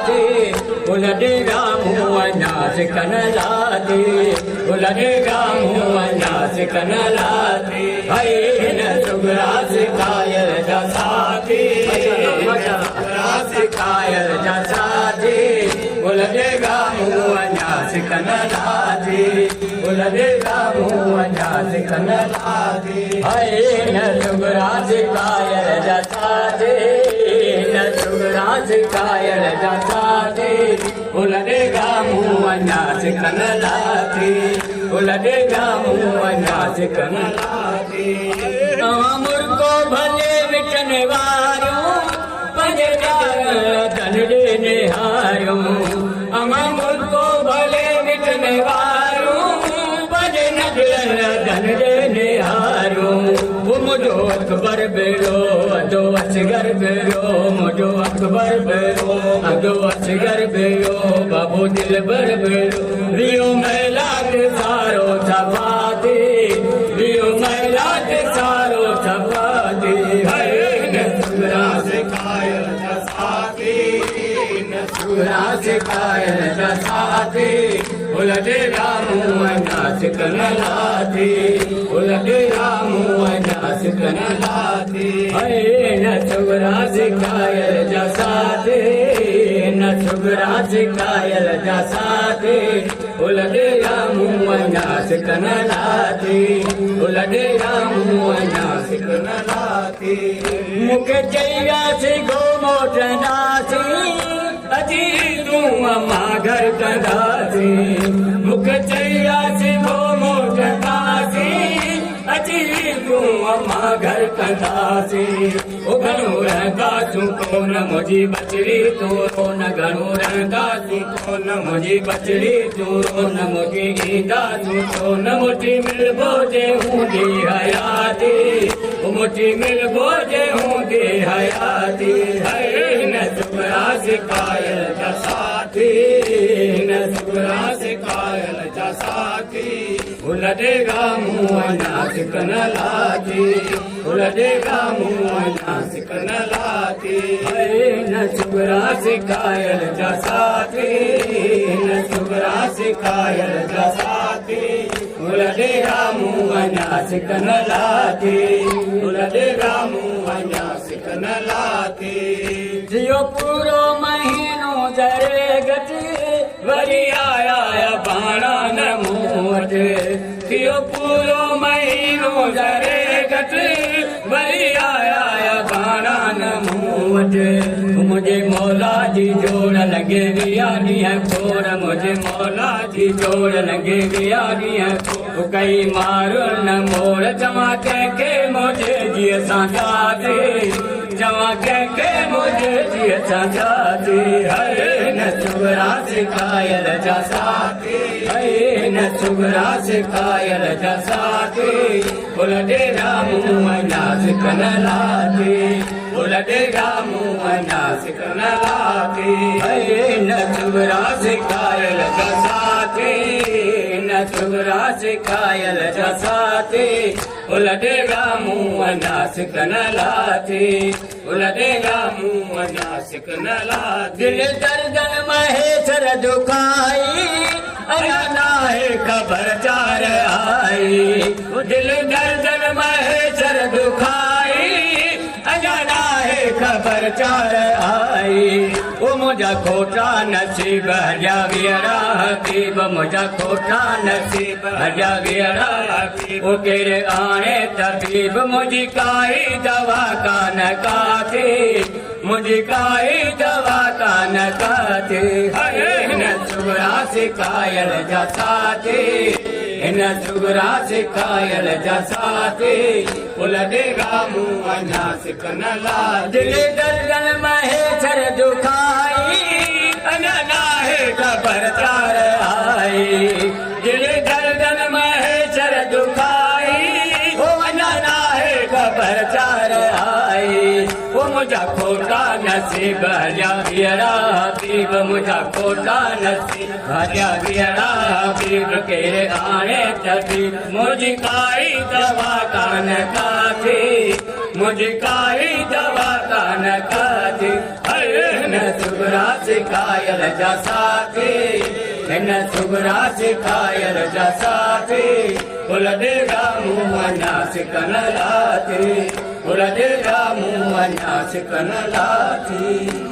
लाती उलटेगा मुँह अन्यास कन लाती उलटेगा मुँह अन्यास कन लाती हई न सुगरा सिखायल जसाती सुगरा सिखायल जसाती उलटेगा मुँह अन्यास कन लाती उलटेगा मुँह अन्यास कन लाती हई न सुगरा सिखायल जसाती न सुगरा सिखायल जसाती उलटेगा मुँह अन्यास कन लाती उलटेगा मुँह अन्यास कन लाती मुर्गो भले मिटने वारों पंजे धनड़े निहारों मुर्गो भले मिटने वारों पंजे धनड़े निहारों वो मुझो अकबर बेरो अदो असगर बेरो मुझो अकबर बेरो अदो असगर बेरो बाबू दिल बर बेरो रियो मैला के सारो छपाती रियो मैला के सारो छपाती न सुगरा सिखायल जसाती न सुगरा सिखायल जसाती उलटेगा मुँह अन्यास कन लाती उलटेगा मुँह अन्यास कन लाती न सुगरा सिखायल जसाती न सुगरा सिखायल जसाती उलटेगा मुँह अन्यास कन लाती उलटेगा मुँह अन्यास कन लाती मुखे चैया से गो मोटनासी अजी तू अम्मा घर कंदासी मुखे चैया से गो मोटनासी अजी तू अम्मा घर कंदासी ओ घणो रहंदा तूं कोन मुंहिंजी बचड़ी तूं न घणो रहंदा तूं कोन मुंहिंजी बचड़ी तूं न मुंहिंजी ईंदा तूं न मुठी मिलबो जे हूंदी हयाती मुठी मिलबो जे हूंदी हयाती न सुगरा सिखायल जसाती न सुगरा सिखायल जसाती उलटेगा मुँह अन्यास कन लाती उलटेगा मुँह अन्यास कन लाती न सुगरा सिखायल जसाती न सुगरा सिखायल जसाती उलटेगा मुँह अन्यास कन लाती उलटेगा मुँह अन्यास कन लाती जियो पूरो महीनो जरे गति वरी आया बाणा न मोट थियो पूरो महीनो जरे गति वरी आया बाणा न मोट मुझे मौला जी जोड़ लगे बियानी है खोर मुझे मौला जी जोड़ लगे बियानी है कई मारो न मोर जमा के मुझे जिए साथी जमा के मुझे जिए साथी न सुगरा सिखायल जसाती न सुगरा सिखायल जसाती उलटेगा मुँह अन्यास कन लाती उलटेगा मुँह अन्यास कन लाती न सुगरा सिखायल जसाती न सुगरा सिखायल जसाती उलटेगा मुँह अन्यास कन लाती उलटेगा मुँह अन्यास कन लाती दिल दर्दन महेश्वर दुखाई अना है खबर चार आई दिल दर्दन महेश्वर दुखाई अना है खबर चार आई वो मुझा खोटा नसीब हजा वीरा हबीब मुझा खोटा नसीब हजा वीरा हबीब वो केरे आने तबीब मुझी काई दवा का न काती मुझी काई दवा का न काती न सुगरा सिखायल जसाती न सुगरा सिखायल जसाती उलटेगा मुँह अन्यास कन लाती दिल दर्दन महेश्वर दुखाई अना है खबर चार आई दिल दर्दन महेश्वर दुखाई वो अना है खबर चार आई वो मुझा खोटा नसीब हजा वीरा हबीब मुझा खोटा नसीब हजा वीरा हबीब केरे आने तबीब मुझी काई दवा का न काती मुझी काई दवा का न काती हिन सुगरा सिखायल जा साथी हिन सुगरा सिखायल जा साथी उलदेगा मुंह वञा सिकन लाथी उलदेगा मुंह वञा सिकन लाथी।